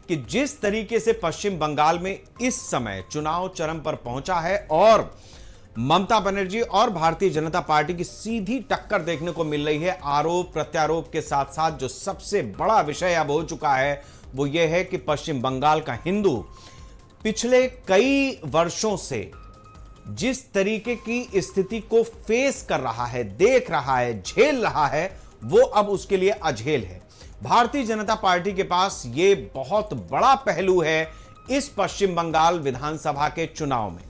कि जिस तरीके से पश्चिम बंगाल में इस समय चुनाव चरम पर पहुंचा है और ममता बनर्जी और भारतीय जनता पार्टी की सीधी टक्कर देखने को मिल रही है, आरोप प्रत्यारोप के साथ साथ जो सबसे बड़ा विषय अब हो चुका है वो ये है कि पश्चिम बंगाल का हिंदू पिछले कई वर्षों से जिस तरीके की स्थिति को फेस कर रहा है, देख रहा है, झेल रहा है, वो अब उसके लिए अझेल है। भारतीय जनता पार्टी के पास ये बहुत बड़ा पहलू है इस पश्चिम बंगाल विधानसभा के चुनाव में।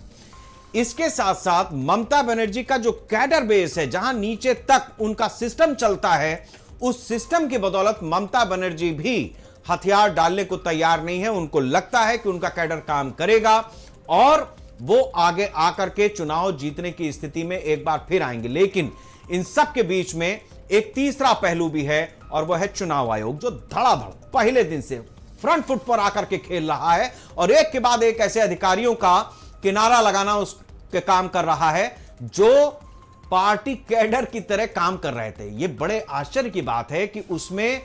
इसके साथ साथ ममता बनर्जी का जो कैडर बेस है, जहां नीचे तक उनका सिस्टम चलता है, उस सिस्टम की बदौलत ममता बनर्जी भी हथियार डालने को तैयार नहीं है। उनको लगता है कि उनका कैडर काम करेगा और वो आगे आकर के चुनाव जीतने की स्थिति में एक बार फिर आएंगे। लेकिन इन सब के बीच में एक तीसरा पहलू भी है और वह है चुनाव आयोग, जो धड़ाधड़ पहले दिन से फ्रंट फुट पर आकर के खेल रहा है और एक के बाद एक ऐसे अधिकारियों का किनारा लगाना उसके काम कर रहा है जो पार्टी कैडर की तरह काम कर रहे थे। यह बड़े आश्चर्य की बात है कि उसमें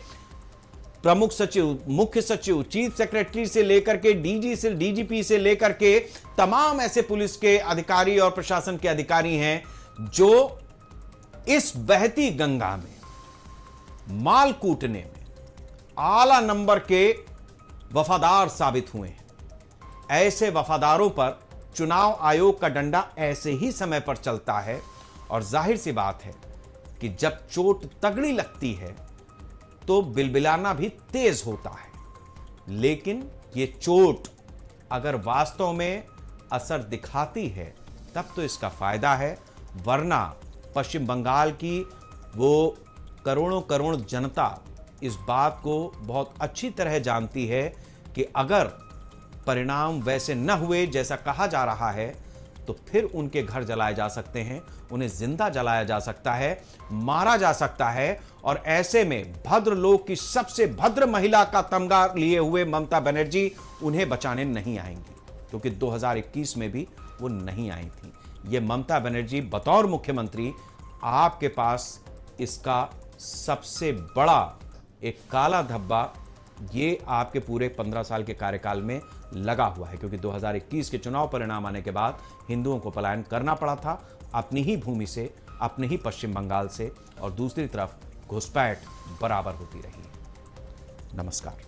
प्रमुख सचिव, मुख्य सचिव, चीफ सेक्रेटरी से लेकर के डीजी से, डीजीपी से लेकर के तमाम ऐसे पुलिस के अधिकारी और प्रशासन के अधिकारी हैं जो इस बहती गंगा में माल कूटने में आला नंबर के वफादार साबित हुए हैं। ऐसे वफादारों पर चुनाव आयोग का डंडा ऐसे ही समय पर चलता है और जाहिर सी बात है कि जब चोट तगड़ी लगती है तो बिलबिलाना भी तेज होता है। लेकिन ये चोट अगर वास्तव में असर दिखाती है तब तो इसका फायदा है, वरना पश्चिम बंगाल की वो करोड़ों करोड़ जनता इस बात को बहुत अच्छी तरह जानती है कि अगर परिणाम वैसे न हुए जैसा कहा जा रहा है तो फिर उनके घर जलाए जा सकते हैं, उन्हें जिंदा जलाया जा सकता है, मारा जा सकता है। और ऐसे में भद्र लोक की सबसे भद्र महिला का तमगा लिए हुए ममता बनर्जी उन्हें बचाने नहीं आएंगी, क्योंकि 2021 में भी वो नहीं आई थी। ये ममता बनर्जी बतौर मुख्यमंत्री, आपके पास इसका सबसे बड़ा एक काला धब्बा ये आपके पूरे 15 साल के कार्यकाल में लगा हुआ है, क्योंकि 2021 के चुनाव परिणाम आने के बाद हिंदुओं को पलायन करना पड़ा था अपनी ही भूमि से, अपने ही पश्चिम बंगाल से, और दूसरी तरफ घुसपैठ बराबर होती रही है। नमस्कार।